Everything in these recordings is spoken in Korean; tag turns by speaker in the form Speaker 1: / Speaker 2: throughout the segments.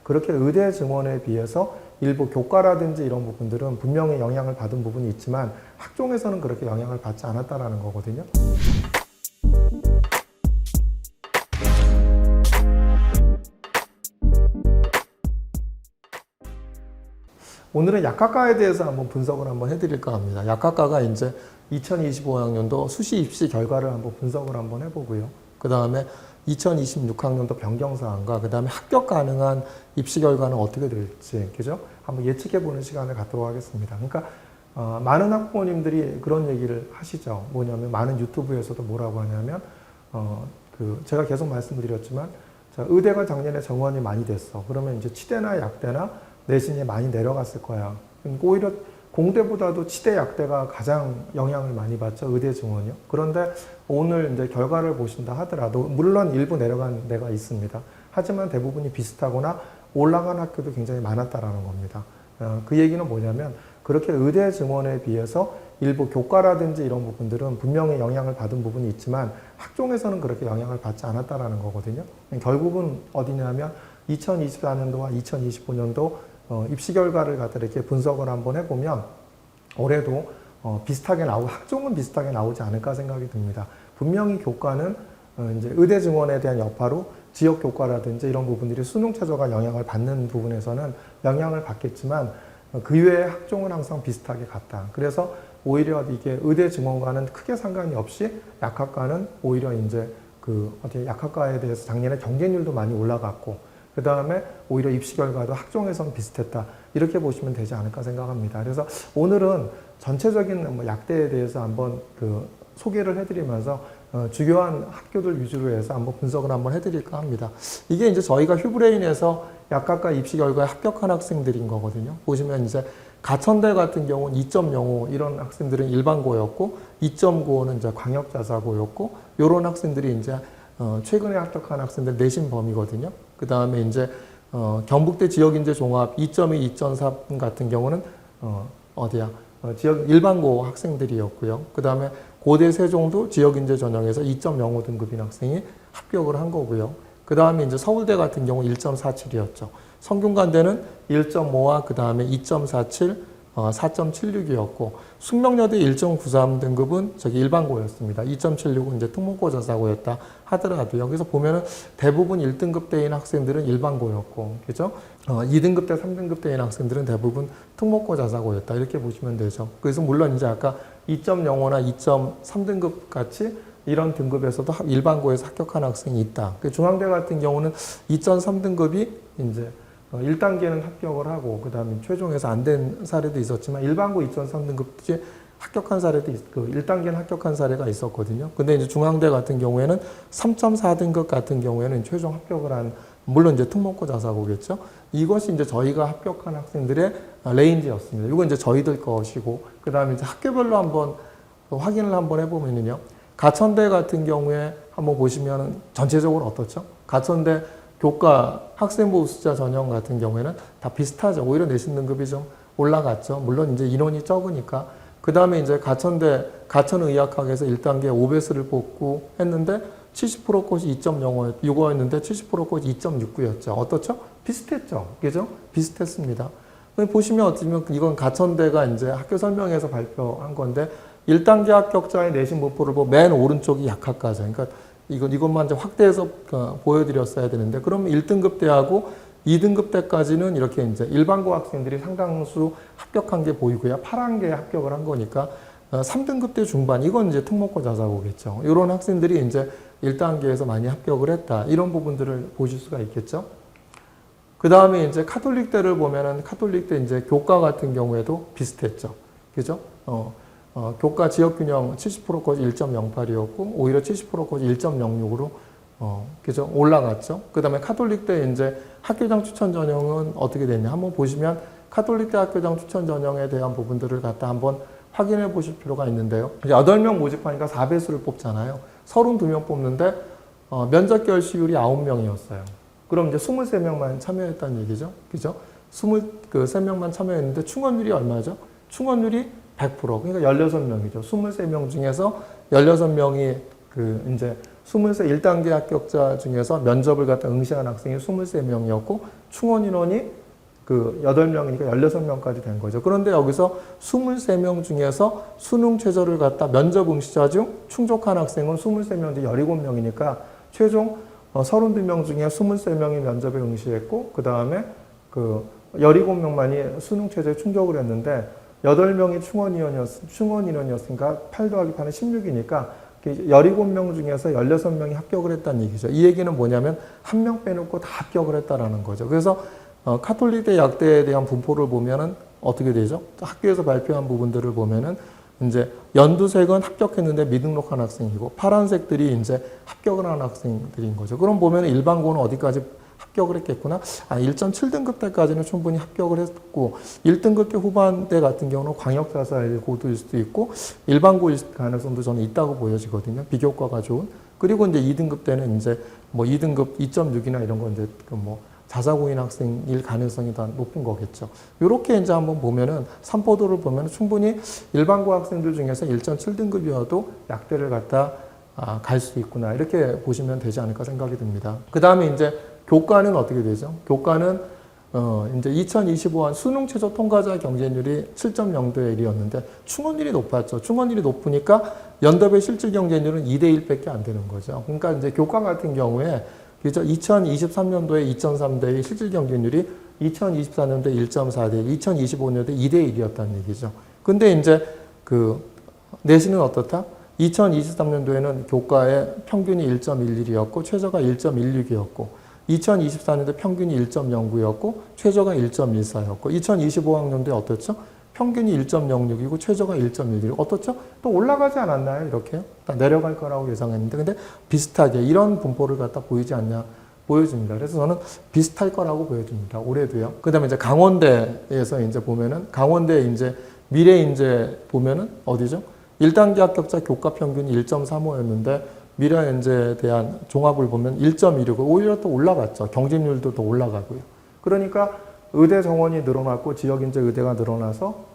Speaker 1: 그렇게 의대 증원에 비해서 일부 교과라든지 이런 부분들은 분명히 영향을 받은 부분이 있지만 학종에서는 그렇게 영향을 받지 않았다라는 거거든요. 오늘은 약학과에 대해서 한번 분석을 한번 해드릴까 합니다. 약학과가 이제 2025학년도 수시 입시 결과를 한번 분석을 한번 해보고요. 그 다음에 2026학년도 변경사항과 그 다음에 합격 가능한 입시 결과는 어떻게 될지, 그죠? 한번 예측해보는 시간을 갖도록 하겠습니다. 그러니까 많은 학부모님들이 그런 얘기를 하시죠. 뭐냐면 많은 유튜브에서도 뭐라고 하냐면 제가 계속 말씀드렸지만 자, 의대가 작년에 정원이 많이 됐어. 그러면 이제 치대나 약대나 내신이 많이 내려갔을 거야. 그러니까 오히려 공대보다도 치대, 약대가 가장 영향을 많이 받죠. 의대 증원이요. 그런데 오늘 이제 결과를 보신다 하더라도 물론 일부 내려간 데가 있습니다. 하지만 대부분이 비슷하거나 올라간 학교도 굉장히 많았다라는 겁니다. 그 얘기는 뭐냐면 그렇게 의대 증원에 비해서 일부 교과라든지 이런 부분들은 분명히 영향을 받은 부분이 있지만 학종에서는 그렇게 영향을 받지 않았다라는 거거든요. 결국은 어디냐면 2024년도와 2025년도 입시 결과를 갖다 이렇게 분석을 한번 해보면 올해도 비슷하게 학종은 비슷하게 나오지 않을까 생각이 듭니다. 분명히 교과는 이제 의대 증원에 대한 여파로 지역 교과라든지 이런 부분들이 수능 최저가 영향을 받는 부분에서는 영향을 받겠지만 그 외에 학종은 항상 비슷하게 갔다. 그래서 오히려 이게 의대 증원과는 크게 상관이 없이 약학과는 오히려 이제 약학과에 대해서 작년에 경쟁률도 많이 올라갔고 그 다음에 오히려 입시 결과도 학종에서는 비슷했다. 이렇게 보시면 되지 않을까 생각합니다. 그래서 오늘은 전체적인 약대에 대해서 한번 소개를 해드리면서 주요한 학교들 위주로 해서 한번 분석을 한번 해드릴까 합니다. 이게 이제 저희가 휴브레인에서 약학과 입시 결과에 합격한 학생들인 거거든요. 보시면 이제 가천대 같은 경우는 2.05 이런 학생들은 일반고였고 2.95는 이제 광역자사고였고 이런 학생들이 이제 최근에 합격한 학생들 내신 범위거든요. 그 다음에 이제 경북대 지역인재 종합 2.2, 2.4 같은 경우는 지역 일반고 학생들이었고요. 그 다음에 고대 세종도 지역인재 전형에서 2.05 등급인 학생이 합격을 한 거고요. 그 다음에 이제 서울대 같은 경우 1.47이었죠. 성균관대는 1.5와 그 다음에 2.47, 4.76이었고 숙명여대 1.93 등급은 일반고였습니다. 2.76은 이제 특목고 자사고였다 하더라도요. 그래서 보면은 대부분 1등급대인 학생들은 일반고였고, 그죠? 2등급대, 3등급대인 학생들은 대부분 특목고 자사고였다. 이렇게 보시면 되죠. 그래서 물론 이제 아까 2.05나 2.3등급 같이 이런 등급에서도 일반고에서 합격한 학생이 있다. 중앙대 같은 경우는 2.3등급이 이제 1단계는 합격을 하고 그 다음에 최종에서 안 된 사례도 있었지만 일반고 2.3등급이 합격한 사례도 있고 1단계는 합격한 사례가 있었거든요. 근데 이제 중앙대 같은 경우에는 3.4등급 같은 경우에는 최종 합격을 한 물론 이제 특목고 자사고겠죠. 이것이 이제 저희가 합격한 학생들의 레인지였습니다. 이건 이제 저희들 것이고 그 다음에 이제 학교별로 한번 확인을 한번 해보면요. 가천대 같은 경우에 한번 보시면 전체적으로 어떻죠? 가천대 교과 학생부 숫자 전형 같은 경우에는 다 비슷하죠. 오히려 내신 등급이 좀 올라갔죠. 물론 이제 인원이 적으니까. 그 다음에 이제 가천대, 가천의학학에서 1단계 5배수를 뽑고 했는데 70% 컷이 2.05였는데 70% 컷이 2.69였죠. 어떻죠? 비슷했죠. 그죠? 비슷했습니다. 보시면 어쩌면 이건 가천대가 이제 학교 설명에서 발표한 건데 1단계 합격자의 내신 목표를 보면 맨 오른쪽이 약학과죠. 그러니까 이것만 이제 확대해서 보여드렸어야 되는데, 그러면 1등급 대하고 2등급 때까지는 이렇게 이제 일반고 학생들이 상당수 합격한 게 보이고요. 파란 게 합격을 한 거니까 3등급 때 중반, 이건 이제 특목고 자사고겠죠. 이런 학생들이 이제 1단계에서 많이 합격을 했다. 이런 부분들을 보실 수가 있겠죠. 그 다음에 이제 카톨릭대를 보면은 카톨릭대 이제 교과 같은 경우에도 비슷했죠. 그죠? 교과 지역균형 70% 컷이 1.08이었고 오히려 70% 컷이 1.06으로 그죠? 올라갔죠. 그 다음에 카톨릭대 이제 학교장 추천 전형은 어떻게 됐냐 한번 보시면 카톨릭대 학교장 추천 전형에 대한 부분들을 갖다 한번 확인해 보실 필요가 있는데요. 이제 8명 모집하니까 4배수를 뽑잖아요. 32명 뽑는데 면접 결시율이 9명이었어요. 그럼 이제 23명만 참여했다는 얘기죠. 그죠? 23명만 참여했는데 충원율이 얼마죠? 충원율이 100%. 그러니까 16명이죠. 23명 중에서 16명이 이제 1단계 합격자 중에서 면접을 갖다 응시한 학생이 23명이었고 충원 인원이 그 8명이니까 16명까지 된 거죠. 그런데 여기서 23명 중에서 수능 최저를 갖다 면접 응시자 중 충족한 학생은 23명 중 17명이니까 최종 32명 중에 23명이 면접에 응시했고 그 다음에 17명만이 수능 최저에 충족을 했는데 8명이 충원 인원이었으니까 8 더하기 8은 16이니까 17명 중에서 16명이 합격을 했다는 얘기죠. 이 얘기는 뭐냐면 한 명 빼놓고 다 합격을 했다라는 거죠. 그래서 카톨릭대 약대에 대한 분포를 보면은 어떻게 되죠? 학교에서 발표한 부분들을 보면은 이제 연두색은 합격했는데 미등록한 학생이고 파란색들이 이제 합격을 한 학생들인 거죠. 그럼 보면 일반고는 어디까지 합격을 했겠구나. 1.7등급 때까지는 충분히 합격을 했고 1등급 때 후반대 같은 경우는 광역자사고도일 수도 있고 일반고일 가능성도 저는 있다고 보여지거든요. 비교과가 좋은. 그리고 이제 2등급 때는 이제 뭐 2등급 2.6이나 이런 건 이제 뭐 자사고인 학생일 가능성이 더 높은 거겠죠. 이렇게 이제 한번 보면은 삼포도를 보면 충분히 일반고 학생들 중에서 1.7등급이어도 약대를 갖다 갈 수 있구나. 이렇게 보시면 되지 않을까 생각이 듭니다. 그 다음에 이제 교과는 어떻게 되죠? 교과는 이제 2025년 수능 최저 통과자 경쟁률이 7.0대 1이었는데 충원율이 높았죠. 충원율이 높으니까 연답의 실질 경쟁률은 2대 1밖에 안 되는 거죠. 그러니까 이제 교과 같은 경우에 그죠? 2023년도에 2.3대 1 실질 경쟁률이 2024년도에 1.4대 1, 2025년도에 2대 1이었다는 얘기죠. 근데 이제 그 내신은 어떻다? 2023년도에는 교과의 평균이 1.11이었고 최저가 1.16이었고 2024년도 평균이 1.09였고 최저가 1.14였고 2025학년도에 어떻죠? 평균이 1.06이고 최저가 1.11. 어떻죠? 또 올라가지 않았나요? 이렇게요? 내려갈 거라고 예상했는데 근데 비슷하게 이런 분포를 갖다 보이지 않냐? 보여집니다. 그래서 저는 비슷할 거라고 보여집니다. 올해도요. 그 다음에 이제 강원대에서 이제 보면은 강원대 이제 미래인재 보면은 어디죠? 1단계 합격자 교과 평균이 1.35였는데 미래인재에 대한 종합을 보면 1.16, 오히려 또 올라갔죠. 경쟁률도 더 올라가고요. 그러니까 의대 정원이 늘어났고 지역인재 의대가 늘어나서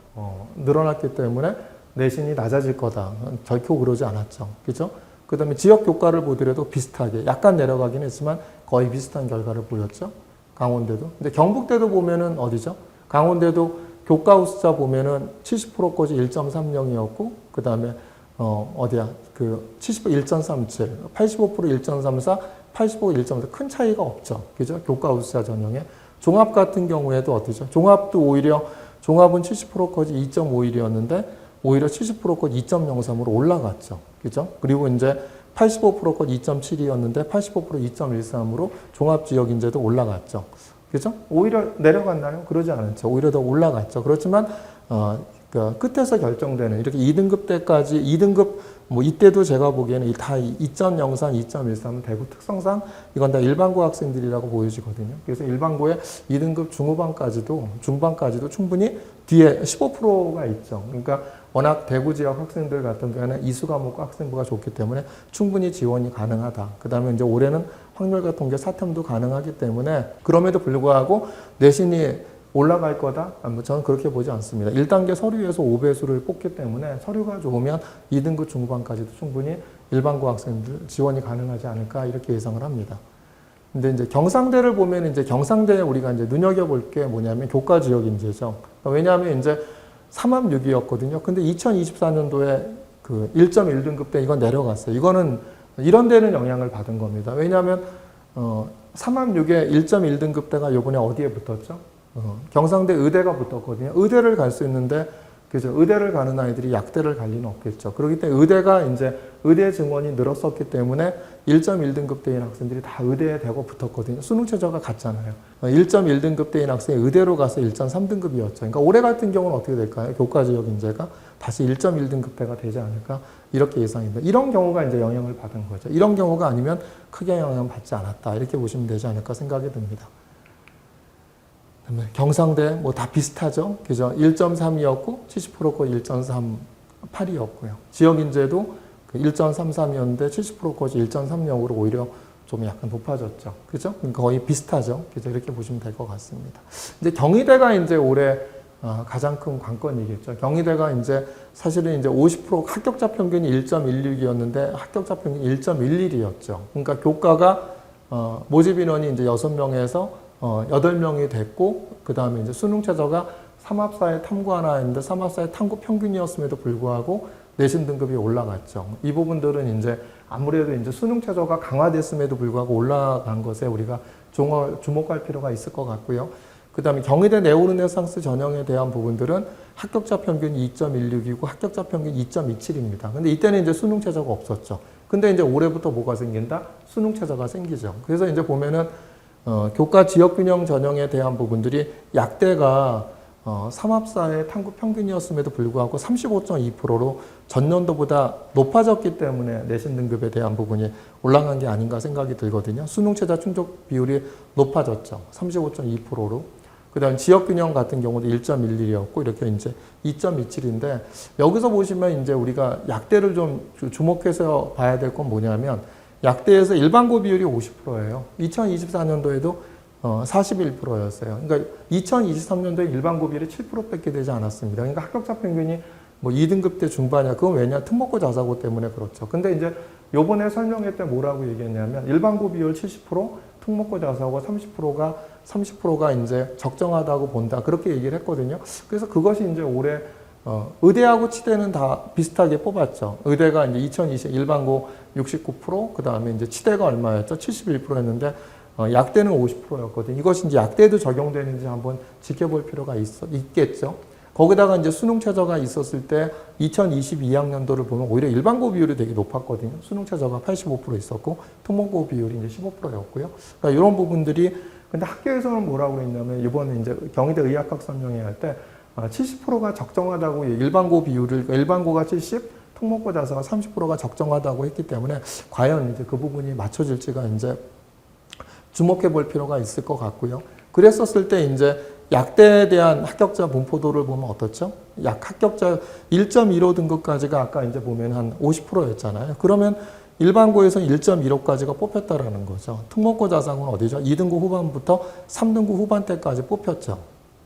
Speaker 1: 늘어났기 때문에 내신이 낮아질 거다. 결코 그러지 않았죠. 그죠? 그 다음에 지역 교과를 보더라도 비슷하게 약간 내려가긴 했지만 거의 비슷한 결과를 보였죠. 강원대도. 근데 경북대도 보면은 어디죠? 강원대도 교과 우수자 보면은 70%까지 1.30이었고 그 다음에 어디야? 그 70% 1.37, 85% 1.34, 85% 1.4 큰 차이가 없죠. 그죠? 교과 우수자 전형에. 종합 같은 경우에도 어디죠? 종합도 오히려 종합은 70%까지 2.51이었는데 오히려 70%까지 2.03으로 올라갔죠. 그죠? 그리고 이제 85%까지 2.7이었는데 85% 2.13으로 종합 지역 인재도 올라갔죠. 그죠? 오히려 내려갔나요? 그러지 않았죠. 오히려 더 올라갔죠. 그렇지만 그 끝에서 결정되는 이렇게 2등급 때까지 2등급 뭐 이때도 제가 보기에는 다 2.03, 2.13은 대구 특성상 이건 다 일반고 학생들이라고 보여지거든요. 그래서 일반고의 2등급 중반까지도 충분히 뒤에 15%가 있죠. 그러니까 워낙 대구 지역 학생들 같은 경우에는 이수 과목 학생부가 좋기 때문에 충분히 지원이 가능하다. 그 다음에 이제 올해는 확률과 통계 사탐도 가능하기 때문에 그럼에도 불구하고 내신이 올라갈 거다? 저는 그렇게 보지 않습니다. 1단계 서류에서 5배수를 뽑기 때문에 서류가 좋으면 2등급 중반까지도 충분히 일반고 학생들 지원이 가능하지 않을까 이렇게 예상을 합니다. 근데 이제 경상대를 보면 이제 경상대에 우리가 이제 눈여겨볼 게 뭐냐면 교과 지역 인재죠. 왜냐하면 이제 3합6이었거든요. 근데 2024년도에 그 1.1등급 때 이건 내려갔어요. 이거는 이런 데는 영향을 받은 겁니다. 왜냐하면 3합6에 1.1등급 때가 요번에 어디에 붙었죠? 경상대 의대가 붙었거든요. 의대를 갈 수 있는데, 그죠? 의대를 가는 아이들이 약대를 갈 리는 없겠죠. 그렇기 때문에 의대가 이제 의대 증원이 늘었었기 때문에 1.1등급 대인 학생들이 다 의대에 대고 붙었거든요. 수능 최저가 같잖아요. 1.1등급 대인 학생이 의대로 가서 1.3등급이었죠. 그러니까 올해 같은 경우는 어떻게 될까요? 교과 지역 인재가 다시 1.1등급 대가 되지 않을까? 이렇게 예상입니다. 이런 경우가 이제 영향을 받은 거죠. 이런 경우가 아니면 크게 영향을 받지 않았다. 이렇게 보시면 되지 않을까 생각이 듭니다. 경상대 뭐 다 비슷하죠. 그죠? 1.3이었고 70%고 1.38이었고요. 지역 인재도 1.33이었는데 70%까지 1.30으로 오히려 좀 약간 높아졌죠. 그죠? 거의 비슷하죠. 그죠? 이렇게 보시면 될 것 같습니다. 이제 경희대가 이제 올해 가장 큰 관건이겠죠. 경희대가 이제 사실은 이제 50% 합격자 평균이 1.16이었는데 합격자 평균이 1.11이었죠. 그러니까 교과가 모집 인원이 이제 6명에서 8명이 됐고, 그 다음에 이제 수능 최저가 삼합사의 탐구 하나 했는데 삼합사의 탐구 평균이었음에도 불구하고 내신 등급이 올라갔죠. 이 부분들은 이제 아무래도 이제 수능 최저가 강화됐음에도 불구하고 올라간 것에 우리가 주목할 필요가 있을 것 같고요. 그 다음에 경희대 네오르네상스 전형에 대한 부분들은 합격자 평균이 2.16이고 합격자 평균 2.27입니다. 근데 이때는 이제 수능 최저가 없었죠. 근데 이제 올해부터 뭐가 생긴다? 수능 최저가 생기죠. 그래서 이제 보면은 교과 지역균형 전형에 대한 부분들이 약대가 삼합사의 탐구 평균이었음에도 불구하고 35.2%로 전년도보다 높아졌기 때문에 내신 등급에 대한 부분이 올라간 게 아닌가 생각이 들거든요. 수능 최저 충족 비율이 높아졌죠. 35.2%로. 그 다음 지역균형 같은 경우도 1.11이었고 이렇게 이제 2.27인데 여기서 보시면 이제 우리가 약대를 좀 주목해서 봐야 될 건 뭐냐면 약대에서 일반고 비율이 50%예요. 2024년도에도 41%였어요. 그러니까 2023년도에 일반고 비율이 7%밖에 되지 않았습니다. 그러니까 합격자 평균이 뭐 2등급 때 중반이야. 그건 왜냐? 특목고 자사고 때문에 그렇죠. 근데 이제 요번에 설명회 때 뭐라고 얘기했냐면 일반고 비율 70%, 특목고 자사고 30%가 이제 적정하다고 본다. 그렇게 얘기를 했거든요. 그래서 그것이 이제 올해 의대하고 치대는 다 비슷하게 뽑았죠. 의대가 이제 2020 일반고 69%, 그 다음에 이제 치대가 얼마였죠? 71%였는데 약대는 50%였거든요. 이것이 이제 약대도 적용되는지 한번 지켜볼 필요가 있겠죠. 거기다가 이제 수능 최저가 있었을 때 2022학년도를 보면 오히려 일반고 비율이 되게 높았거든요. 수능 최저가 85% 있었고 특목고 비율이 이제 15%였고요. 그러니까 이런 부분들이 근데 학교에서는 뭐라고 했냐면 이번에 이제 경희대 의학학 설명회 할 때 70%가 적정하다고 일반고 비율을 일반고가 70, 특목고 자사가 30%가 적정하다고 했기 때문에 과연 이제 그 부분이 맞춰질지가 이제 주목해 볼 필요가 있을 것 같고요. 그랬었을 때 이제 약대에 대한 합격자 분포도를 보면 어떻죠? 약 합격자 1.15 등급까지가 아까 이제 보면 한 50%였잖아요. 그러면 일반고에서 1.15까지가 뽑혔다라는 거죠. 특목고 자사고는 어디죠? 2등급 후반부터 3등급 후반대까지 뽑혔죠.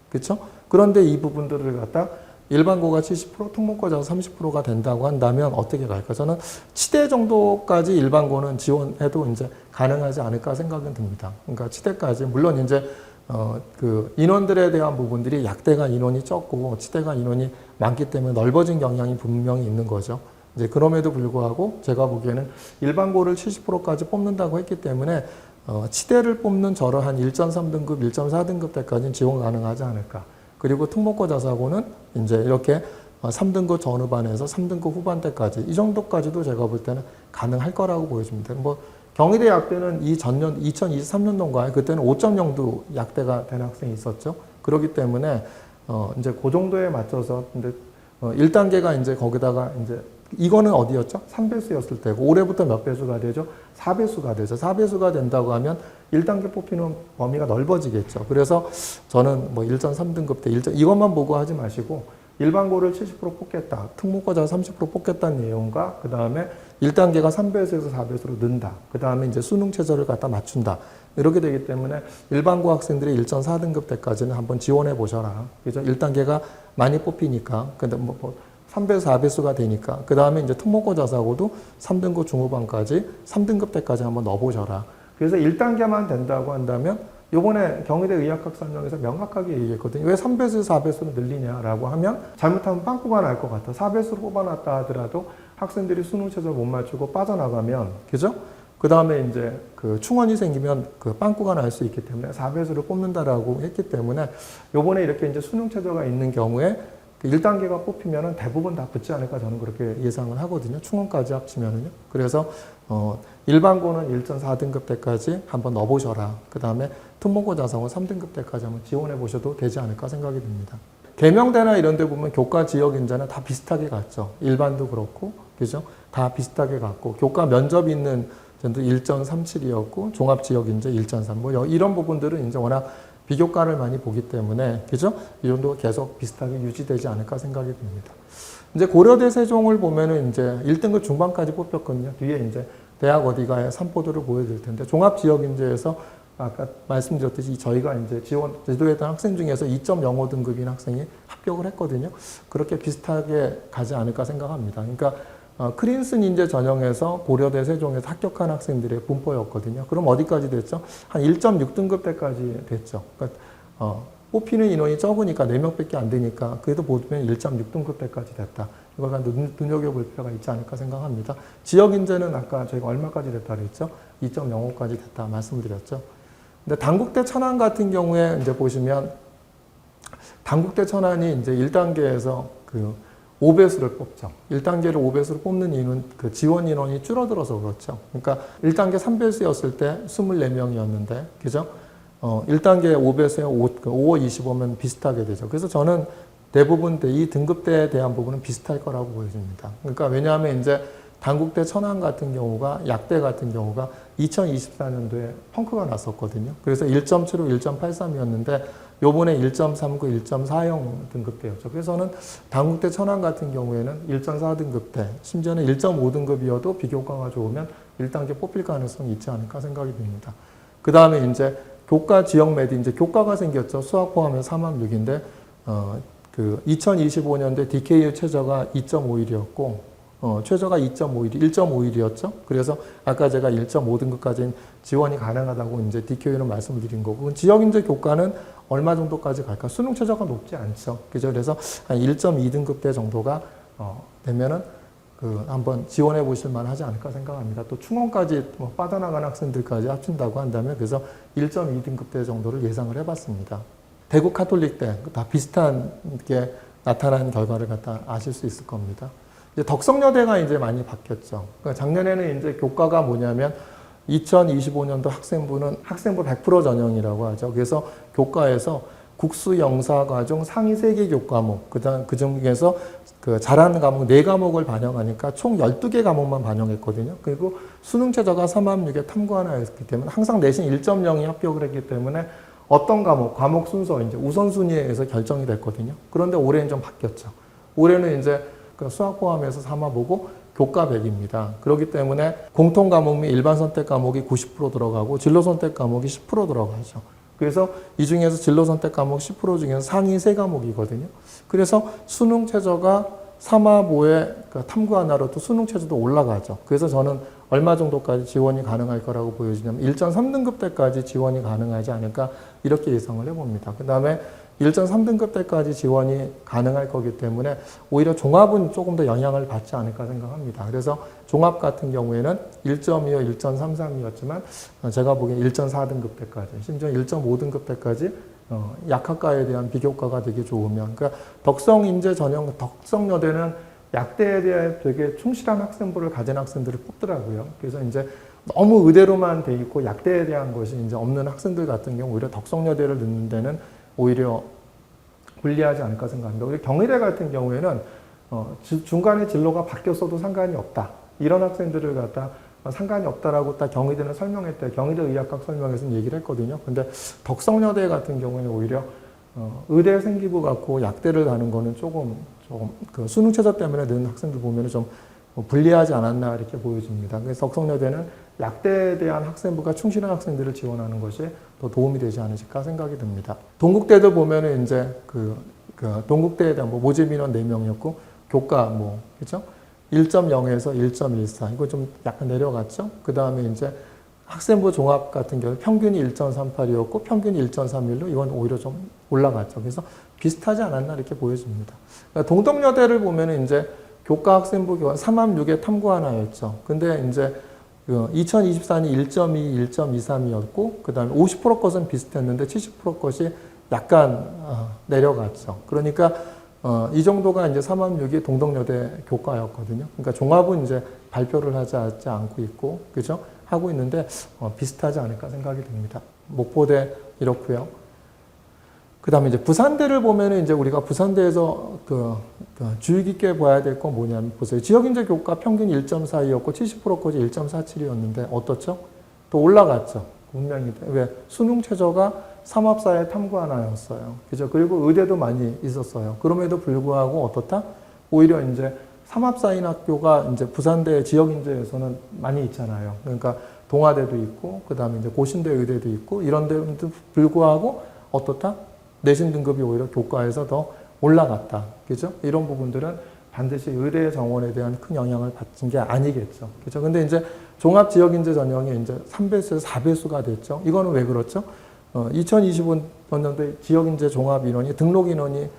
Speaker 1: 그렇죠? 그런데 이 부분들을 갖다 일반고가 70%, 특목고 자사 30%가 된다고 한다면 어떻게 갈까? 저는 치대 정도까지 일반고는 지원해도 이제 가능하지 않을까 생각은 듭니다. 그러니까 치대까지 물론 이제 그 인원들에 대한 부분들이 약대가 인원이 적고 치대가 인원이 많기 때문에 넓어진 경향이 분명히 있는 거죠. 이제 그럼에도 불구하고 제가 보기에는 일반고를 70%까지 뽑는다고 했기 때문에 치대를 뽑는 저러한 1.3등급, 1.4등급 때까지는 지원 가능하지 않을까. 그리고 특목고 자사고는 이제 이렇게 3등급 전후반에서 3등급 후반대까지 이 정도까지도 제가 볼 때는 가능할 거라고 보여집니다. 뭐 경희대 약대는 이 전년 2023년도인가요? 그때는 5.0도 약대가 된 학생이 있었죠. 그렇기 때문에 이제 그 정도에 맞춰서 근데 1단계가 이제 거기다가 이제 이거는 어디였죠? 3배수였을 때고 올해부터 몇 배수가 되죠? 4배수가 되죠. 4배수가 된다고 하면 1단계 뽑히는 범위가 넓어지겠죠. 그래서 저는 뭐 1.3등급 때 이것만 보고 하지 마시고 일반고를 70% 뽑겠다. 특목고 자사 30% 뽑겠다는 내용과 그 다음에 1단계가 3배수에서 4배수로 는다. 그 다음에 이제 수능 최저를 갖다 맞춘다. 이렇게 되기 때문에 일반고 학생들이 1.4등급 때까지는 한번 지원해 보셔라. 그죠? 1단계가 많이 뽑히니까. 근데 뭐 3배수, 4배수가 되니까. 그 다음에 이제 특목고 자사고도 3등급 중후반까지 3등급 때까지 한번 넣어보셔라. 그래서 1단계만 된다고 한다면 요번에 경희대 의학학 설명에서 명확하게 얘기했거든요. 왜 3배수, 4배수로 늘리냐라고 하면 잘못하면 빵꾸가 날 것 같아. 4배수로 뽑아놨다 하더라도 학생들이 수능 최저를 못 맞추고 빠져나가면, 그죠? 그 다음에 이제 그 충원이 생기면 그 빵꾸가 날 수 있기 때문에 4배수를 뽑는다라고 했기 때문에 요번에 이렇게 이제 수능 최저가 있는 경우에 1단계가 뽑히면은 대부분 다 붙지 않을까 저는 그렇게 예상을 하거든요. 충원까지 합치면은요. 그래서 일반고는 1.4등급 때까지 한번 넣어보셔라. 그 다음에 특목고 자사고 3등급 때까지 한번 지원해 보셔도 되지 않을까 생각이 듭니다. 계명대나 이런 데 보면 교과 지역 인자는 다 비슷하게 갔죠. 일반도 그렇고, 그죠? 다 비슷하게 갔고, 교과 면접 있는 전도 1.37이었고, 종합 지역 인자 1.3. 뭐 이런 부분들은 이제 워낙 비교과를 많이 보기 때문에, 그죠? 이 정도 계속 비슷하게 유지되지 않을까 생각이 듭니다. 이제 고려대 세종을 보면은 이제 1등급 중반까지 뽑혔거든요. 뒤에 이제 대학 어디가에 산포도를 보여드릴 텐데, 종합 지역 인재에서 아까 말씀드렸듯이 저희가 이제 지도했던 학생 중에서 2.05등급인 학생이 합격을 했거든요. 그렇게 비슷하게 가지 않을까 생각합니다. 그러니까 크린슨 인재 전형에서 고려대 세종에서 합격한 학생들의 분포였거든요. 그럼 어디까지 됐죠? 한 1.6등급 때까지 됐죠. 그러니까 뽑히는 인원이 적으니까 4명밖에 안 되니까 그래도 보면 1.6등급 때까지 됐다. 이걸 눈여겨볼 필요가 있지 않을까 생각합니다. 지역 인재는 아까 저희가 얼마까지 됐다 그랬죠? 2.05까지 됐다 말씀드렸죠. 근데 단국대 천안 같은 경우에 이제 보시면 단국대 천안이 이제 1단계에서 그 5배수를 뽑죠. 1단계를 5배수를 뽑는 이유는 그 지원 인원이 줄어들어서 그렇죠. 그러니까 1단계 3배수였을 때 24명이었는데, 그죠? 1단계 5배수에 5월 25면 비슷하게 되죠. 그래서 저는 대부분 이 등급대에 대한 부분은 비슷할 거라고 보여집니다. 그러니까 왜냐하면 이제 단국대 천안 같은 경우가 약대 같은 경우가 2024년도에 펑크가 났었거든요. 그래서 1.75, 1.83이었는데 요번에 1.39, 1.40 등급대였죠. 그래서 저는 단국대 천안 같은 경우에는 1.4등급대, 심지어는 1.5등급이어도 비교과가 좋으면 1단계 뽑힐 가능성이 있지 않을까 생각이 듭니다. 그 다음에 이제 교과 지역 매디, 이제 교과가 생겼죠. 수학 포함해서 4만6인데, 그 2025년도에 DKU 최저가 2.51이었고, 최저가 1.51이었죠. 그래서 아까 제가 1.5등급까지 지원이 가능하다고 이제 DKU는 말씀을 드린 거고, 지역인재 교과는 얼마 정도까지 갈까? 수능 최저가 높지 않죠. 그죠? 그래서 한 1.2등급대 정도가 되면은 한번 지원해 보실 만하지 않을까 생각합니다. 또 충원까지 빠져나간 학생들까지 합친다고 한다면 그래서 1.2등급대 정도를 예상을 해봤습니다. 대구 카톨릭대 다 비슷한 게 나타난 결과를 갖다 아실 수 있을 겁니다. 이제 덕성여대가 이제 많이 바뀌었죠. 그러니까 작년에는 이제 교과가 뭐냐면 2025년도 학생부는 학생부 100% 전형이라고 하죠. 그래서 교과에서 국수 영사과정 상위 3개 교과목, 그 중에서 그 잘하는 과목 4과목을 반영하니까 총 12개 과목만 반영했거든요. 그리고 수능 최저가 3학력에 탐구 하나였기 때문에 항상 내신 1.0이 합격을 했기 때문에 어떤 과목 순서, 이제 우선순위에 의해서 결정이 됐거든요. 그런데 올해는 좀 바뀌었죠. 올해는 이제 그 수학 포함해서 삼아보고 교과 100입니다. 그렇기 때문에 공통 과목 및 일반 선택 과목이 90% 들어가고 진로 선택 과목이 10% 들어가죠. 그래서 이 중에서 진로 선택 과목 10% 중에서 상위 3과목이거든요. 그래서 수능 최저가 3화보에 탐구 하나로 또 수능 최저도 올라가죠. 그래서 저는 얼마 정도까지 지원이 가능할 거라고 보여지냐면 1.3등급 때까지 지원이 가능하지 않을까 이렇게 예상을 해봅니다. 그 다음에 1.3등급 때까지 지원이 가능할 거기 때문에 오히려 종합은 조금 더 영향을 받지 않을까 생각합니다. 그래서 종합 같은 경우에는 1.25, 1.33이었지만 제가 보기엔 1.4등급 때까지, 심지어 1.5등급 때까지 약학과에 대한 비교과가 되게 좋으면, 그러니까 덕성인재 전형, 덕성여대는 약대에 대해 되게 충실한 학생부를 가진 학생들을 뽑더라고요. 그래서 이제 너무 의대로만 돼 있고 약대에 대한 것이 이제 없는 학생들 같은 경우 오히려 덕성여대를 넣는 데는 오히려 불리하지 않을까 생각합니다. 우리 경희대 같은 경우에는 중간에 진로가 바뀌었어도 상관이 없다. 이런 학생들을 갖다 상관이 없다라고 딱 경희대는 설명했대. 경희대 의학학 설명에서는 얘기를 했거든요. 근데 덕성여대 같은 경우에는 오히려 의대 생기부 갖고 약대를 가는 거는 조금 그 수능 최저 때문에 넣는 학생들 보면은 좀 불리하지 않았나 이렇게 보여집니다. 그래서 덕성여대는 약대에 대한 학생부가 충실한 학생들을 지원하는 것이 더 도움이 되지 않을까 생각이 듭니다. 동국대도 보면은 이제 그 동국대에 대한 모집 인원 4명이었고 교과 그죠? 1.0에서 1.14 이거 좀 약간 내려갔죠. 그 다음에 이제 학생부 종합 같은 경우 평균이 1.38이었고 평균이 1.31로 이건 오히려 좀 올라갔죠. 그래서 비슷하지 않았나 이렇게 보여집니다. 그러니까 동덕여대를 보면은 이제 교과 학생부 교환 3합6에 탐구 하나였죠. 근데 이제 2024년 1.2, 1.23이었고 그 다음에 50% 것은 비슷했는데 70% 것이 약간 내려갔죠. 그러니까 이 정도가 이제 3합6이 동덕여대 교과였거든요. 그러니까 종합은 이제 발표를 하지 않고 있고, 그죠? 하고 있는데 비슷하지 않을까 생각이 듭니다. 목포대 이렇고요. 그 다음에 이제 부산대를 보면은 이제 우리가 부산대에서 주의 깊게 봐야 될 건 뭐냐면 보세요. 지역인재 교과 평균 1.42였고 70%까지 1.47이었는데 어떻죠? 또 올라갔죠. 분명히. 왜? 수능 최저가 3합사의 탐구 하나였어요. 그죠? 그리고 의대도 많이 있었어요. 그럼에도 불구하고 어떻다? 오히려 이제 3합사인 학교가 이제 부산대 지역인재에서는 많이 있잖아요. 그러니까 동아대도 있고, 그 다음에 이제 고신대 의대도 있고, 이런 데도 불구하고 어떻다? 내신 등급이 오히려 교과에서 더 올라갔다. 그죠? 이런 부분들은 반드시 의대 정원에 대한 큰 영향을 받은 게 아니겠죠. 그렇죠. 근데 이제 종합 지역 인재 전형이 이제 3배수에서 4배수가 됐죠. 이거는 왜 그렇죠? 2025년도에 지역 인재 종합 인원이 등록 인원이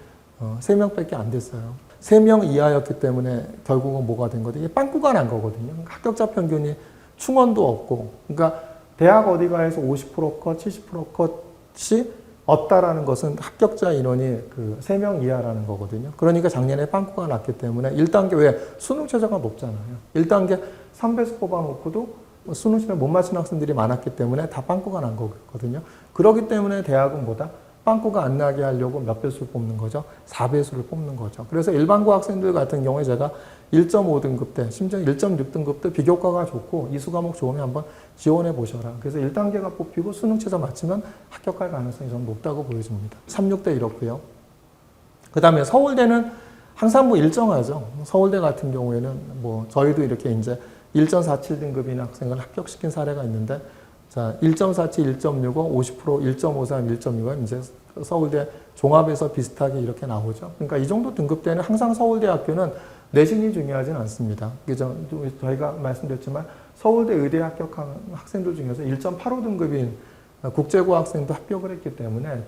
Speaker 1: 3명밖에 안 됐어요. 3명 이하였기 때문에 결국은 뭐가 된 거죠? 이게 빵꾸가 난 거거든요. 합격자 평균이 충원도 없고, 그러니까 대학 어디가에서 50% 컷, 70% 컷이 없다라는 것은 합격자 인원이 그 3명 이하라는 거거든요. 그러니까 작년에 빵꾸가 났기 때문에 1단계 왜 수능 최저가 높잖아요. 1단계 3배수 뽑아놓고도 수능 시험을 못 맞춘 학생들이 많았기 때문에 다 빵꾸가 난 거거든요. 그렇기 때문에 대학은 뭐다? 빵꾸가 안 나게 하려고 몇 배수를 뽑는 거죠? 4배수를 뽑는 거죠. 그래서 일반고 학생들 같은 경우에 제가 1.5등급 때, 심지어 1.6등급 때 비교과가 좋고 이수 과목 좋으면 한번 지원해 보셔라. 그래서 1단계가 뽑히고 수능 최저 맞추면 합격할 가능성이 좀 높다고 보여집니다. 36대 이렇고요. 그 다음에 서울대는 항상 뭐 일정하죠. 서울대 같은 경우에는 뭐 저희도 이렇게 이제 1.47등급인 학생을 합격시킨 사례가 있는데, 자, 1.47, 1.65, 50%, 1.53, 1.6은 이제 서울대 종합에서 비슷하게 이렇게 나오죠. 그러니까 이 정도 등급 때는 항상 서울대학교는 내신이 중요하진 않습니다. 그죠? 저희가 말씀드렸지만 서울대 의대 합격한 학생들 중에서 1.85등급인 국제고 학생도 합격을 했기 때문에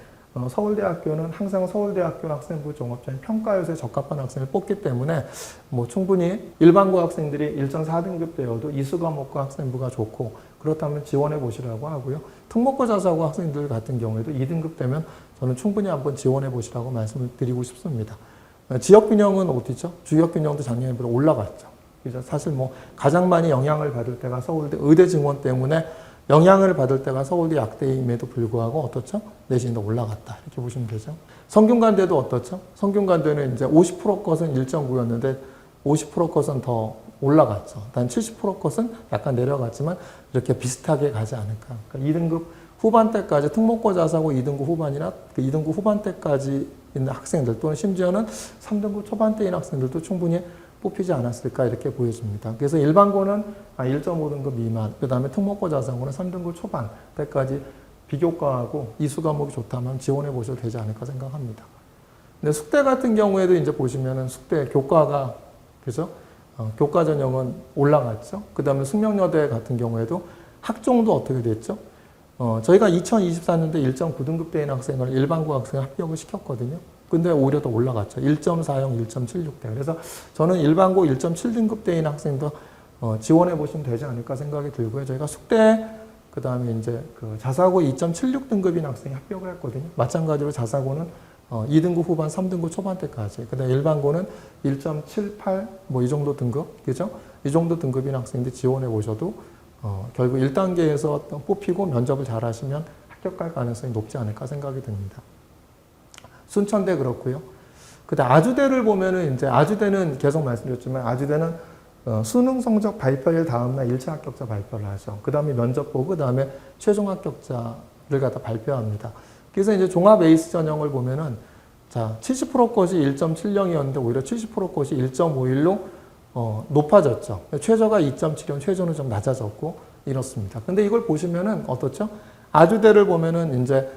Speaker 1: 서울대학교는 항상 서울대학교 학생부 종합전 평가요소에 적합한 학생을 뽑기 때문에 뭐 충분히 일반고 학생들이 1.4등급 되어도 이수 과목과 학생부가 좋고 그렇다면 지원해 보시라고 하고요. 특목고 자사고 학생들 같은 경우에도 2등급 되면 저는 충분히 한번 지원해 보시라고 말씀을 드리고 싶습니다. 지역균형은 어디죠? 주역균형도 작년에보다 올라갔죠. 그래서 사실 뭐 가장 많이 영향을 받을 때가 서울대 의대 증원 때문에 영향을 받을 때가 서울대 약대임에도 불구하고 어떻죠? 내신이 더 올라갔다. 이렇게 보시면 되죠. 성균관대도 어떻죠? 성균관대는 이제 50% 것은 1.9였는데 50% 것은 더 올라갔죠. 단 70% 것은 약간 내려갔지만 이렇게 비슷하게 가지 않을까. 그러니까 2등급 후반대까지 특목고 자사고 2등급 후반이나 그 2등급 후반대까지 있는 학생들 또는 심지어는 3등급 초반대인 학생들도 충분히 뽑히지 않았을까 이렇게 보여집니다. 그래서 일반고는 1.5등급 미만, 그 다음에 특목고 자사고는 3등급 초반 때까지 비교과하고 이수 과목이 좋다면 지원해 보셔도 되지 않을까 생각합니다. 근데 숙대 같은 경우에도 이제 보시면은 숙대 교과가 그죠? 교과 전형은 올라갔죠. 그 다음에 숙명여대 같은 경우에도 학종도 어떻게 됐죠? 저희가 2024년도에 1.9등급대인 학생을 일반고 학생을 합격을 시켰거든요. 근데 오히려 더 올라갔죠. 1.40, 1.76대. 그래서 저는 일반고 1.7등급대인 학생도 지원해 보시면 되지 않을까 생각이 들고요. 저희가 숙대, 그 다음에 이제 그 자사고 2.76등급인 학생이 합격을 했거든요. 마찬가지로 자사고는 2등급 후반, 3등급 초반대까지. 그 다음에 일반고는 1.78, 뭐 이 정도 등급, 그죠? 이 정도 등급인 학생들 지원해 보셔도 결국 1단계에서 뽑히고 면접을 잘 하시면 합격할 가능성이 높지 않을까 생각이 듭니다. 순천대 그렇고요. 그다음 아주대를 보면은 이제 아주대는 계속 말씀드렸지만 아주대는 수능 성적 발표일 다음날 1차 합격자 발표를 하죠. 그 다음에 면접 보고 그 다음에 최종 합격자를 갖다 발표합니다. 그래서 이제 종합 에이스 전형을 보면은 자 70% 것이 1.70이었는데 오히려 70% 것이 1.51로 높아졌죠. 최저가 2.7이면 최저는 좀 낮아졌고 이렇습니다. 근데 이걸 보시면은 어떻죠? 아주대를 보면은 이제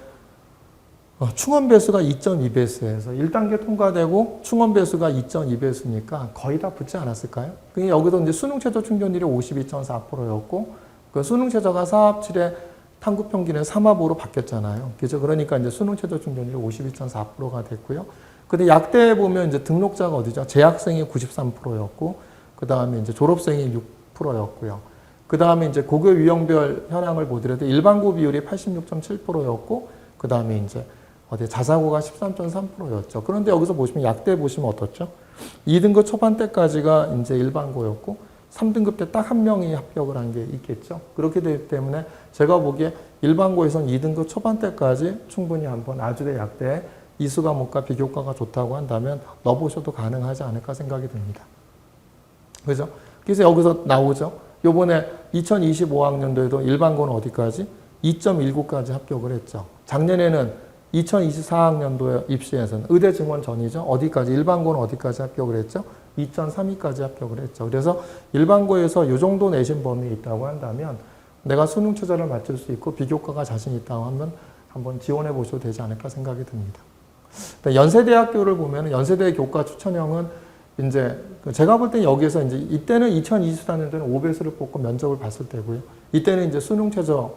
Speaker 1: 충원 배수가 2.2배수에서 1단계 통과되고 충원 배수가 2.2배수니까 거의 다 붙지 않았을까요? 여기서 이제 수능 최저 충전율이 52.4%였고 그 수능 최저가 사합7의 탐구 평균의 3합으로 바뀌었잖아요. 그죠? 그러니까 이제 수능 최저 충전율이 52.4%가 됐고요. 근데 약대에 보면 이제 등록자가 어디죠? 재학생이 93%였고 그 다음에 이제 졸업생이 6%였고요. 그 다음에 이제 고교 유형별 현황을 보더라도 일반고 비율이 86.7%였고 그 다음에 이제 자사고가 13.3%였죠. 그런데 여기서 보시면 약대 보시면 어떻죠? 2등급 초반대까지가 이제 일반고였고 3등급 때 딱 한 명이 합격을 한 게 있겠죠. 그렇게 되기 때문에 제가 보기에 일반고에서는 2등급 초반대까지 충분히 한번 아주대 약대 이수 과목과 비교과가 좋다고 한다면 넣어보셔도 가능하지 않을까 생각이 듭니다. 그죠? 그래서 여기서 나오죠. 요번에 2025학년도에도 일반고는 어디까지? 2.19까지 합격을 했죠. 작년에는 2024학년도 입시에서는 의대 증원 전이죠. 어디까지? 일반고는 어디까지 합격을 했죠? 2.32까지 합격을 했죠. 그래서 일반고에서 이 정도 내신 범위에 있다고 한다면 내가 수능 최저를 맞출 수 있고 비교과가 자신 있다고 하면 한번 지원해 보셔도 되지 않을까 생각이 듭니다. 연세대학교를 보면 연세대 교과 추천형은 이제 제가 볼 때 여기에서 이제 이때는 2024년도에는 5배수를 뽑고 면접을 봤을 때고요. 이때는 이제 수능 최저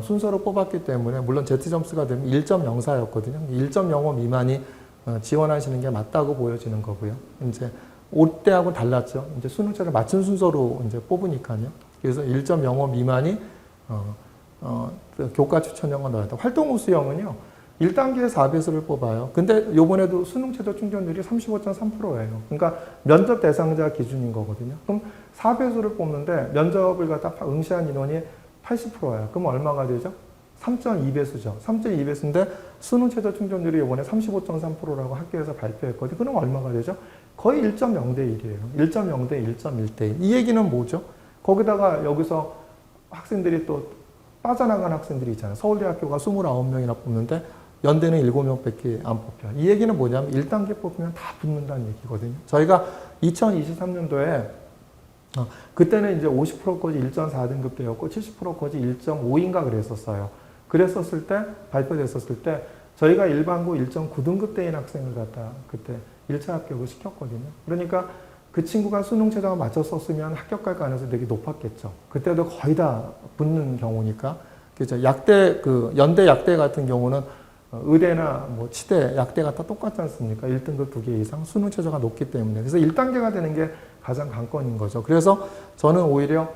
Speaker 1: 순서로 뽑았기 때문에 물론 Z점수가 되면 1.04였거든요. 1.05 미만이 지원하시는 게 맞다고 보여지는 거고요. 이제 올 때하고 달랐죠. 이제 수능 최저 맞춘 순서로 이제 뽑으니까요. 그래서 1.05 미만이 교과 추천형을 넣어야 돼. 활동 우수형은요. 1단계에 4배수를 뽑아요. 근데 요번에도 수능 최저 충족률이 35.3%예요. 그러니까 면접 대상자 기준인 거거든요. 그럼 4배수를 뽑는데 면접을 갖다 응시한 인원이 80%예요. 그럼 얼마가 되죠? 3.2배수죠. 3.2배수인데 수능 최저 충족률이 이번에 35.3%라고 학교에서 발표했거든요. 그럼 얼마가 되죠? 거의 1.0대 1이에요. 1.0대 1.1대 1. 이 얘기는 뭐죠? 거기다가 여기서 학생들이 또 빠져나간 학생들이 있잖아요. 서울대학교가 29명이나 뽑는데 연대는 7명밖에 안 뽑혀요. 이 얘기는 뭐냐면 1단계 뽑으면 다 붙는다는 얘기거든요. 저희가 2023년도에 그때는 이제 50%까지 1.4등급 되었고 70%까지 1.5인가 그랬었어요. 그랬었을 때 발표됐었을 때 저희가 일반고 1.9등급 대인 학생을 갖다 그때 1차 합격을 시켰거든요. 그러니까 그 친구가 수능 최저가 맞췄었으면 합격할 가능성이 되게 높았겠죠. 그때도 거의 다 붙는 경우니까. 그죠. 약대, 연대 약대 같은 경우는 의대나 뭐 치대, 약대가 다 똑같지 않습니까? 1등급 2개 이상 수능 최저가 높기 때문에. 그래서 1단계가 되는 게 가장 관건인 거죠. 그래서 저는 오히려,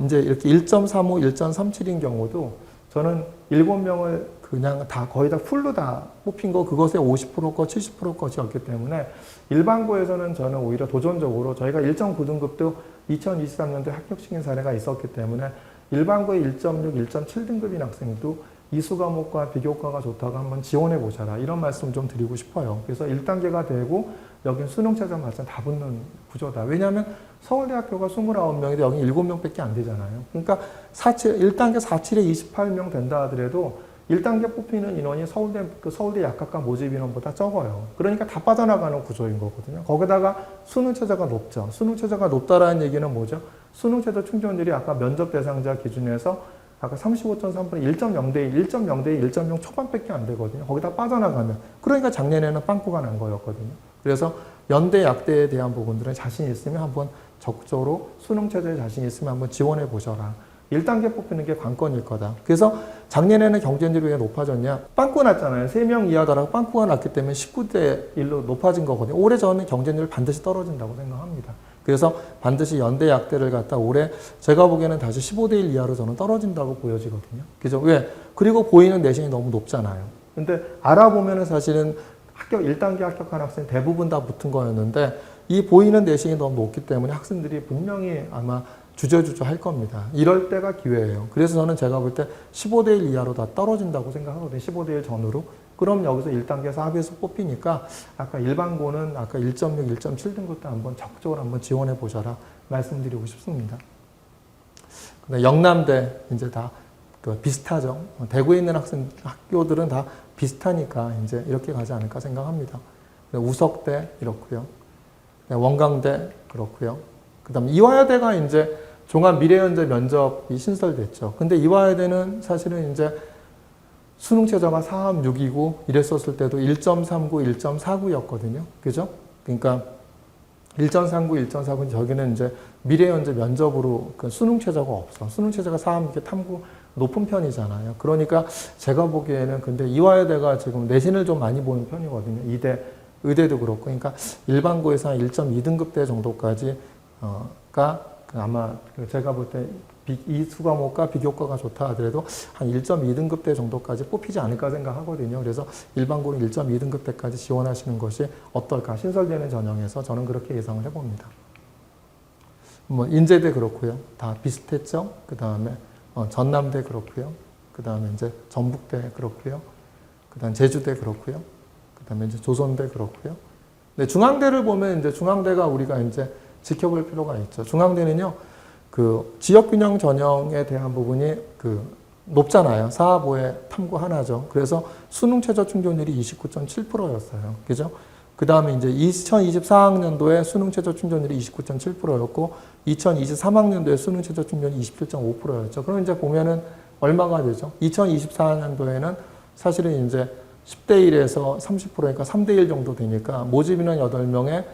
Speaker 1: 이제 이렇게 1.35, 1.37인 경우도 저는 7명을 그냥 다 거의 다 풀로 다 뽑힌 거 그것의 50%거 70%거였기 때문에 일반고에서는 저는 오히려 도전적으로 저희가 1.9등급도 2023년도에 합격시킨 사례가 있었기 때문에 일반고의 1.6, 1.7등급인 학생도 이수 과목과 비교과가 좋다고 한번 지원해 보자라 이런 말씀 좀 드리고 싶어요. 그래서 1단계가 되고 여긴 수능 최저 맞춰 다 붙는 구조다. 왜냐하면 서울대학교가 29명인데 여기 7명밖에 안 되잖아요. 그러니까 1단계 47에 28명 된다 하더라도 1단계 뽑히는 인원이 서울대 약학과 모집 인원보다 적어요. 그러니까 다 빠져나가는 구조인 거거든요. 거기다가 수능 최저가 높죠. 수능 최저가 높다라는 얘기는 뭐죠? 수능 최저 충족률이 아까 면접 대상자 기준에서 아까 35.3% 1.0대 1, 1.0대 1.0 초반밖에 안 되거든요. 거기다 빠져나가면. 그러니까 작년에는 빵꾸가 난 거였거든요. 그래서 연대 약대에 대한 부분들은 자신 있으면 한번 적극적으로 수능 최저에 자신 있으면 한번 지원해 보셔라. 1단계 뽑히는 게 관건일 거다. 그래서 작년에는 경쟁률이 왜 높아졌냐? 빵꾸 났잖아요. 3명 이하다라고 빵꾸가 났기 때문에 19대 1로 높아진 거거든요. 올해 저는 경쟁률 반드시 떨어진다고 생각합니다. 그래서 반드시 연대 약대를 갖다 올해 제가 보기에는 다시 15대 1 이하로 저는 떨어진다고 보여지거든요. 그죠? 왜? 그리고 보이는 내신이 너무 높잖아요. 근데 알아보면은 사실은 1단계 합격한 학생 대부분 다 붙은 거였는데 이 보이는 내신이 너무 높기 때문에 학생들이 분명히 아마 주저주저 할 겁니다. 이럴 때가 기회예요. 그래서 저는 제가 볼 때 15대 1 이하로 다 떨어진다고 생각하거든요. 15대 1 전후로. 그럼 여기서 1단계 4배수 뽑히니까 아까 일반고는 아까 1.6, 1.7등급도 한번 적극적으로 한번 지원해 보셔라 말씀드리고 싶습니다. 근데 영남대 이제 다 비슷하죠. 대구에 있는 학교들은 다 비슷하니까 이제 이렇게 가지 않을까 생각합니다. 우석대 이렇고요. 원광대 그렇고요. 그다음 이화여대가 이제 종합 미래연재 면접이 신설됐죠. 근데 이화여대는 사실은 이제 수능 최저가 4.6이고 이랬었을 때도 1.39, 1.49였거든요. 그죠? 그러니까 1.39, 1.49는 저기는 이제 미래연재 면접으로 그 수능 최저가 없어. 수능 최저가 4.6이 탐구 높은 편이잖아요. 그러니까 제가 보기에는 근데 이화여대가 지금 내신을 좀 많이 보는 편이거든요. 의대도 그렇고. 그러니까 일반고에서 한 1.2등급대 정도까지 가 아마 제가 볼 때 이수 과목과 비교과가 좋다 하더라도 한 1.2등급대 정도까지 뽑히지 않을까 생각하거든요. 그래서 일반고는 1.2등급대까지 지원하시는 것이 어떨까 신설되는 전형에서 저는 그렇게 예상을 해봅니다. 뭐 인제대 그렇고요. 다 비슷했죠. 그 다음에 전남대 그렇고요. 그 다음에 이제 전북대 그렇고요. 그 다음 제주대 그렇고요. 그 다음에 이제 조선대 그렇고요. 근데 중앙대를 보면 이제 중앙대가 우리가 이제 지켜볼 필요가 있죠. 중앙대는요, 그 지역균형 전형에 대한 부분이 높잖아요. 4, 5의 탐구 하나죠. 그래서 수능 최저 충족률이 29.7%였어요. 그죠? 그 다음에 이제 2024학년도에 수능 최저 충족률이 29.7%였고, 2023학년도에 수능 최저 충족률이 27.5%였죠. 그럼 이제 보면은 얼마가 되죠? 2024학년도에는 사실은 이제 10대 1에서 30%니까 3대 1 정도 되니까 모집 인원 8명에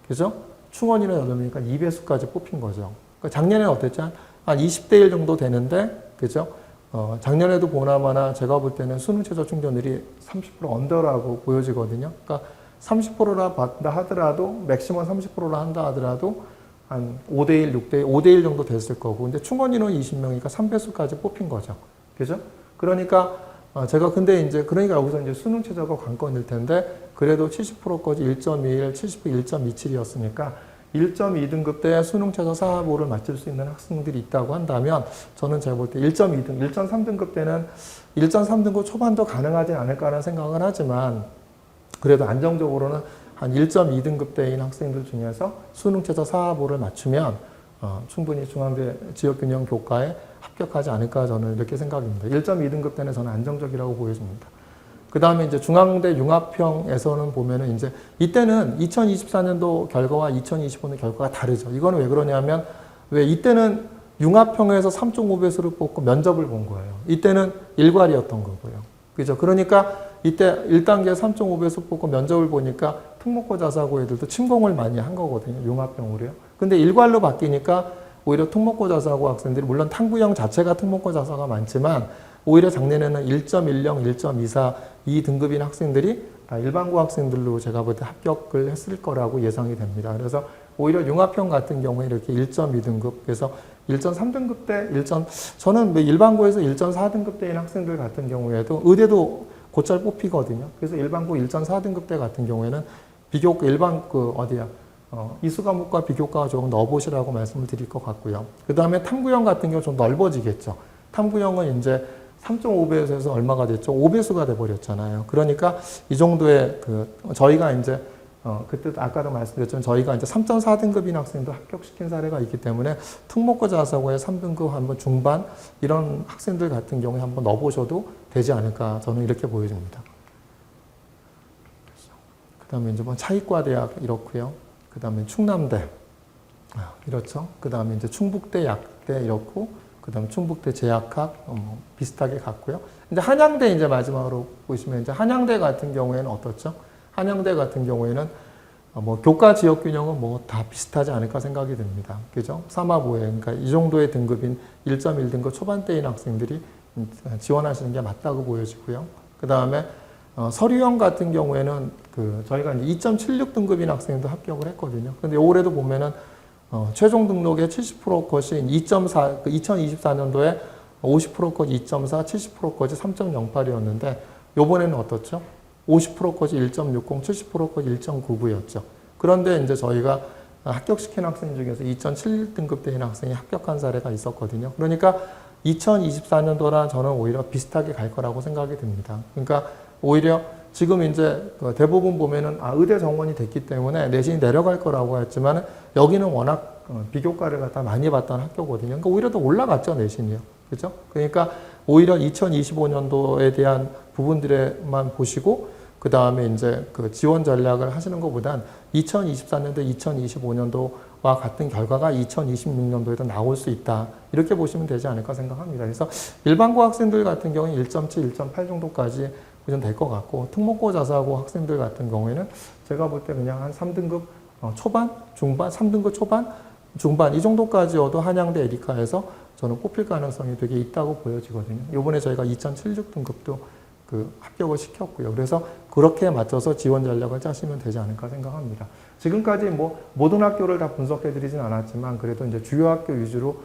Speaker 1: 그죠? 충원이는 8명이니까 2배수까지 뽑힌 거죠. 그러니까 작년에는 어땠죠? 한 20대 1 정도 되는데, 그죠? 작년에도 보나마나 제가 볼 때는 수능 최저 충전율이 30% 언더라고 보여지거든요. 그러니까 30%라 받다 하더라도, 맥시멈 30%라 한다 하더라도 한 5대1, 6대1, 5대1 정도 됐을 거고. 근데 충원 인원 20명이니까 3배수까지 뽑힌 거죠. 그죠? 그러니까 제가 근데 이제 그러니까 여기서 이제 수능 최저가 관건일 텐데 그래도 70%까지 1.21, 70% 1.27이었으니까 1.2등급 때 수능 최저 4보를 맞출 수 있는 학생들이 있다고 한다면 저는 제가 볼 때 1.2등, 1.3등급 때는 1.3등급 초반도 가능하진 않을까라는 생각을 하지만 그래도 안정적으로는 한 1.2등급 대인 학생들 중에서 수능 최저 4보를 맞추면 충분히 중앙대 지역균형 교과에 합격하지 않을까 저는 이렇게 생각합니다. 1.2등급 때는 저는 안정적이라고 보여집니다. 그 다음에 이제 중앙대 융합형에서는 보면은 이제 이때는 2024년도 결과와 2025년 결과가 다르죠. 이거는 왜 그러냐면 왜 이때는 융합형에서 3.5배수를 뽑고 면접을 본 거예요. 이때는 일괄이었던 거고요. 그죠? 그러니까 이때 1단계 3.5배수 뽑고 면접을 보니까 특목고 자사고 애들도 침공을 많이 한 거거든요. 융합형으로요. 근데 일괄로 바뀌니까 오히려 특목고 자사고 학생들이 물론 탕구형 자체가 특목고 자사가 많지만 오히려 작년에는 1.10, 1.24 이 등급인 학생들이 다 일반고 학생들로 제가 볼 때 합격을 했을 거라고 예상이 됩니다. 그래서 오히려 융합형 같은 경우에 이렇게 1.2등급, 그래서 1.3등급 때, 저는 일반고에서 1.4등급 대인 학생들 같은 경우에도 의대도 곧잘 뽑히거든요. 그래서 일반고 1.4등급 대 같은 경우에는 비교과, 이수 과목과 비교과가 조금 넣어보시라고 말씀을 드릴 것 같고요. 그 다음에 탐구형 같은 경우 좀 넓어지겠죠. 탐구형은 이제 3.5배수에서 얼마가 됐죠? 5배수가 돼버렸잖아요. 그러니까 이 정도의 저희가 이제 그때 아까도 말씀드렸지만 저희가 이제 3.4등급인 학생도 합격시킨 사례가 있기 때문에 특목고 자사고의 3등급 한번 중반 이런 학생들 같은 경우에 한번 넣어보셔도 되지 않을까 저는 이렇게 보여집니다. 그 다음에 이제 뭐 차이과 대학 이렇고요. 그 다음에 충남대 이렇죠. 그 다음에 이제 충북대 약대 이렇고 그 다음에 충북대 제약학 비슷하게 갔고요. 이제 한양대 이제 마지막으로 보시면 이제 한양대 같은 경우에는 어떻죠? 한양대 같은 경우에는 뭐 교과 지역 균형은 뭐 다 비슷하지 않을까 생각이 듭니다. 그죠? 3하보에 그러니까 이 정도의 등급인 1.1등급 초반대인 학생들이 지원하시는 게 맞다고 보여지고요. 그 다음에 서류형 같은 경우에는 저희가 이제 2.76등급인 학생도 합격을 했거든요. 근데 올해도 보면은 최종 등록의 70% 컷이 2.4, 2024년도에 50% 컷 2.4, 70% 컷이 3.08이었는데 요번에는 어떻죠? 50% 컷이 1.60, 70% 컷이 1.99였죠. 그런데 이제 저희가 합격시킨 학생 중에서 2.7등급 대인 학생이 합격한 사례가 있었거든요. 그러니까 2024년도랑 저는 오히려 비슷하게 갈 거라고 생각이 듭니다. 그러니까 오히려 지금 이제 대부분 보면은 의대 정원이 됐기 때문에 내신이 내려갈 거라고 했지만 여기는 워낙 비교과를 갖다 많이 봤던 학교거든요. 그러니까 오히려 더 올라갔죠, 내신이요. 그죠? 그러니까 오히려 2025년도에 대한 부분들에만 보시고 그 다음에 이제 지원 전략을 하시는 것보단 2024년도, 2025년도와 같은 결과가 2026년도에도 나올 수 있다. 이렇게 보시면 되지 않을까 생각합니다. 그래서 일반고 학생들 같은 경우는 1.7, 1.8 정도까지 될 것 같고 특목고 자사고 학생들 같은 경우에는 제가 볼 때 그냥 한 3등급 초반, 중반, 3등급 초반, 중반 이 정도까지여도 한양대 에리카에서 저는 뽑힐 가능성이 되게 있다고 보여지거든요. 이번에 저희가 2.76등급도 합격을 시켰고요. 그래서 그렇게 맞춰서 지원 전략을 짜시면 되지 않을까 생각합니다. 지금까지 뭐 모든 학교를 다 분석해 드리진 않았지만 그래도 이제 주요 학교 위주로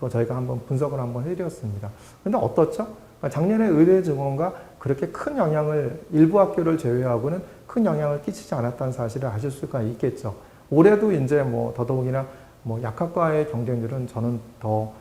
Speaker 1: 저희가 한번 분석을 한번 해드렸습니다. 근데 어떻죠? 작년에 의대 증원과 그렇게 큰 영향을 일부 학교를 제외하고는 큰 영향을 끼치지 않았다는 사실을 아실 수가 있겠죠. 올해도 이제 뭐 더더욱이나 뭐 약학과의 경쟁률은 저는 더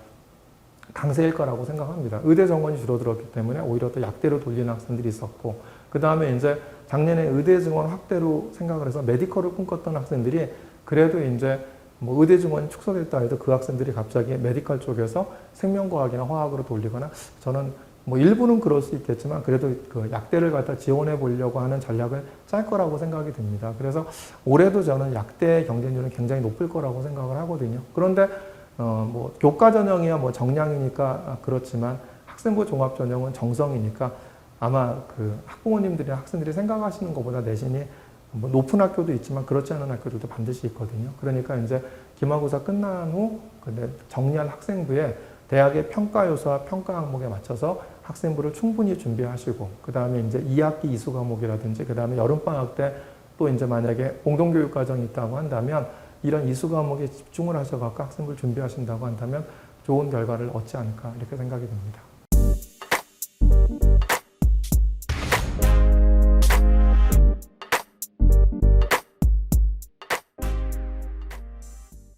Speaker 1: 강세일 거라고 생각합니다. 의대 정원이 줄어들었기 때문에 오히려 또 약대로 돌리는 학생들이 있었고, 그 다음에 이제 작년에 의대 증원 확대로 생각을 해서 메디컬을 꿈꿨던 학생들이 그래도 이제 뭐 의대 증원이 축소됐다 해도 그 학생들이 갑자기 메디컬 쪽에서 생명과학이나 화학으로 돌리거나 저는 뭐 일부는 그럴 수 있겠지만 그래도 약대를 갖다 지원해 보려고 하는 전략을 짤 거라고 생각이 듭니다. 그래서 올해도 저는 약대 경쟁률은 굉장히 높을 거라고 생각을 하거든요. 그런데 뭐 교과 전형이야 뭐 정량이니까 그렇지만 학생부 종합 전형은 정성이니까 아마 학부모님들이나 학생들이 생각하시는 것보다 내신이 뭐 높은 학교도 있지만 그렇지 않은 학교들도 반드시 있거든요. 그러니까 이제 기말고사 끝난 후 근데 정리할 학생부에 대학의 평가 요소와 평가 항목에 맞춰서 학생부를 충분히 준비하시고 그 다음에 이제 2학기 이수 과목이라든지 그 다음에 여름방학 때 또 이제 만약에 공동교육 과정이 있다고 한다면 이런 이수 과목에 집중을 하셔서 학생부를 준비하신다고 한다면 좋은 결과를 얻지 않을까 이렇게 생각이 듭니다.